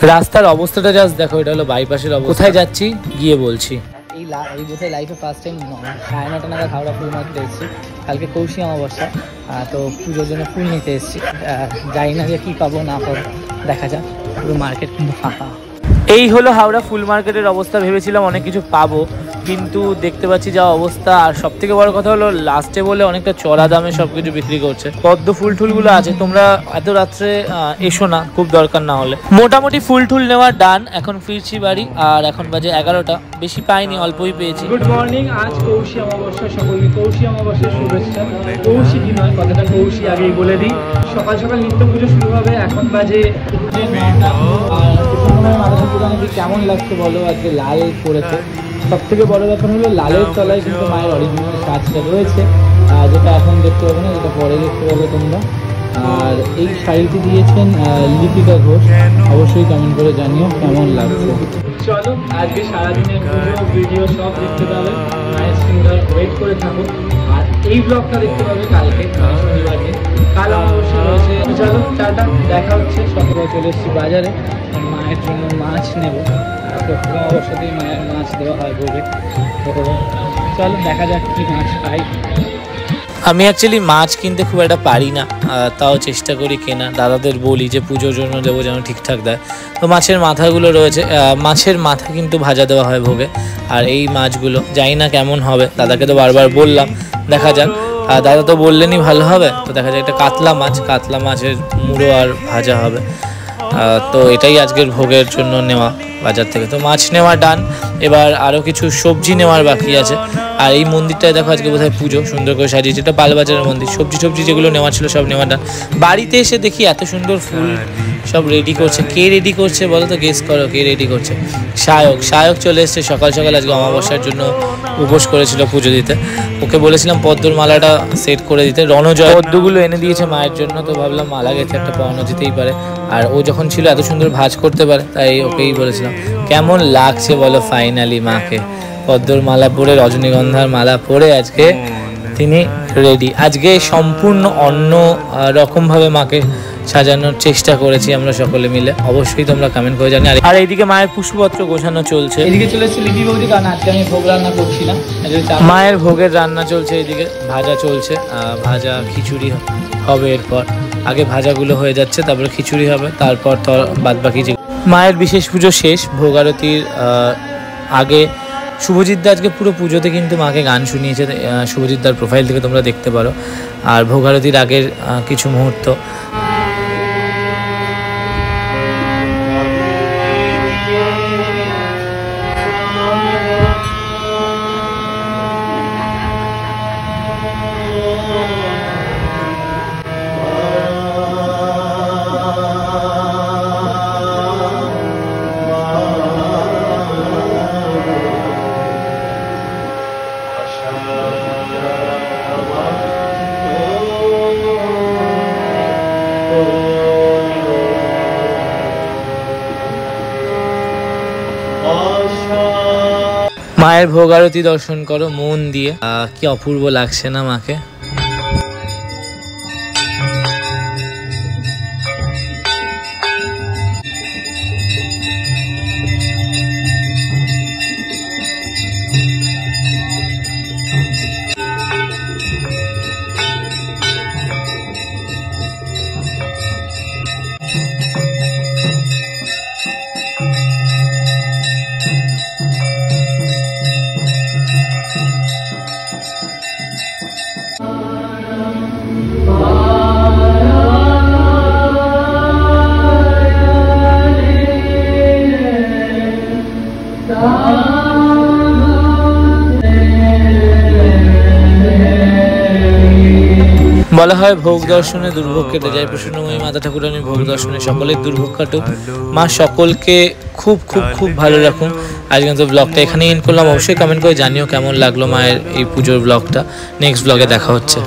রাস্তার অবস্থাটা জাস্ট দেখো, এটা হলো বাইপাসের অবস্থা। কোথায় যাচ্ছি গিয়ে বলছি। এই বোধহয় লাইফে ফার্স্ট টাইম 9:30 নাগাদ হাওড়া ফুল মার্কেটে এসেছি। কালকে কৌশি অমাবস্যা, তো পুজোর জন্য ফুল নিতে এসেছি। জানি না যে কী পাবো না পাবো, দেখা যাক। পুরো মার্কেট কিন্তু ফাঁকা। এই হলো হাওড়া ফুল মার্কেটের অবস্থা। ভেবেছিলাম অনেক কিছু পাবো, কিন্তু দেখতে পাচ্ছি যা অবস্থা। আর সব থেকে বড় কথা হলো লাস্টে বলে অনেকটা চড়া দামে সব কিছু বিক্রি করছে। পদ্ম ফুল টুলগুলো আছে, তোমরা এত রাত্রে এসো না, খুব দরকার না হলে। মোটামুটি ফুল টুল নেওয়ার ডান। এখন ফিরছি বাড়ি, আর এখন বাজে 11টা। বেশি পাইনি, অল্পই পেয়েছি। গুড মর্নিং, আজ কৌশি অমাবস্যা। সকলকে কৌশি অমাবস্যার শুভেচ্ছা। কৌশি কি নয়, কথাটা কৌশি আগেই বলে দিই। সকাল সকাল নিত্য পুজো শুরু হবে। এখন বাজে 9টা। আর কেমন লাগছে বলো? আজকে লাল পড়েছে। সব থেকে বড় ব্যাপার হলো লালের তলায় কিন্তু মায়ের অরিজিনাল কাজটা রয়েছে, যেটা এখন দেখতে পাবে না, যেটা পরে দেখতে পাবে তোমরা। আর এই শাড়িটি দিয়েছেন লিপিকা ঘোষ। অবশ্যই কমেন্ট করে জানিও কেমন লাগছে। চলো, আজকে সারাদিনের পুজো ভিডিও সব দেখতে পাবে। মায়ের সুন্দর ওয়েট করে থাকো। আর এই ব্লগটা দেখতে পাবে কালকে, শনিবার দিন। কাল অবশ্যই রয়েছে। চলো, টাটা, দেখা হচ্ছে। সকালে চলে এসেছি বাজারে, মায়ের জন্য মাছ নেব। প্রথম অবস্থাতেই মায়ের মাছ দেওয়া হয় ভোগে। তো চলো দেখা যাক কি মাছ পাই। আমি অ্যাকচুয়ালি মাছ কিনতে খুব একটা পারি না, তাও চেষ্টা করি কেনা। দাদাদের বলি যে পুজোর জন্য দেবো, যেন ঠিকঠাক দেয়। তো মাছের মাথাগুলো রয়েছে, মাছের মাথা কিন্তু ভাজা দেওয়া হয় ভোগে। আর এই মাছগুলো জানি না কেমন হবে, দাদাকে তো বারবার বললাম, দেখা যাক। দাদা তো বললেনই ভালো হবে। তো দেখা যাক, একটা কাতলা মাছের মুড়ো আর ভাজা হবে। তো এটাই আজকের ভোগের জন্য নেওয়া বাজার থেকে। তো মাছ নেওয়া ডান। এবার আরও কিছু সবজি নেওয়ার বাকি আছে। আর এই মন্দিরটায় দেখো, আজকে বোধহয় পুজো, সুন্দর করে সাজিয়েছে। এটা পালবাজারের মন্দির। সবজি যেগুলো নেওয়া ছিল সব নেওয়া ডান। বাড়িতে এসে দেখি এত সুন্দর ফুল সব রেডি করছে। কে রেডি করছে বলো তো? গেস করো কে রেডি করছে? সায়ক চলে এসছে সকাল সকাল। আজকে অমাবস্যার জন্য উপোস করেছিল পুজো দিতে। ওকে বলেছিলাম পদ্মর মালাটা সেট করে দিতে। রণজয় পদ্মগুলো এনে দিয়েছে মায়ের জন্য। তো ভাবলাম মালা গেছে, একটা পাওয়ানো যেতেই পারে। আর ও যখন ছিল এত সুন্দর ভাঁজ করতে পারে, তাই ওকেই বলেছিলাম। কেমন লাগছে বলো ফাইনালি মাকে পদ্মর মালা পরে, রজনীগন্ধার মালা পরে আজকে তিনি রেডি। আজকে সম্পূর্ণ অন্য রকমভাবে মাকে সাজানোর চেষ্টা করেছি আমরা সকলে মিলে। অবশ্যই তোমরা কমেন্ট করে জানি। আর এইদিকে মায়ের পুষ্পপত্র গোছানো চলছে। এদিকে চলে এসেছে লিপি বৌদি, কারণ আজকে আমি ভোগ রান্না করছি না। মায়ের ভোগের রান্না চলছে, এদিকে ভাজা চলছে। ভাজা খিচুড়ি হবে এরপর। আগে ভাজাগুলো হয়ে যাচ্ছে, তারপরে খিচুড়ি হবে, তারপর তো বাদবাকি যে মায়ের বিশেষ পুজো শেষ। ভোগ আরতির আগে শুভজিৎদা আজকে পুরো পুজোতে কিন্তু মাকে গান শুনিয়েছে। শুভজিৎদার প্রোফাইল থেকে তোমরা দেখতে পারো। আর ভোগ আরতির আগের কিছু মুহূর্ত। মায়ের ভোগ আরতি দর্শন করো মন দিয়ে। কি অপূর্ব লাগছে না মাকে। বলা হয় ভোগ দর্শনে দুর্ভোগ কেটে যায়। প্রসন্নময়ী মাতা ঠাকুরানীর ভোগ দর্শনে সকলের দুর্ভোগ কাটুক। মা সকলকে খুব খুব খুব ভালো রাখুন। আজকে তো ব্লগটা এখানেই এন্ড করলাম। অবশ্যই কমেন্ট করে জানিও কেমন লাগলো মায়ের এই পুজোর ব্লগটা। নেক্সট ব্লগে দেখা হচ্ছে।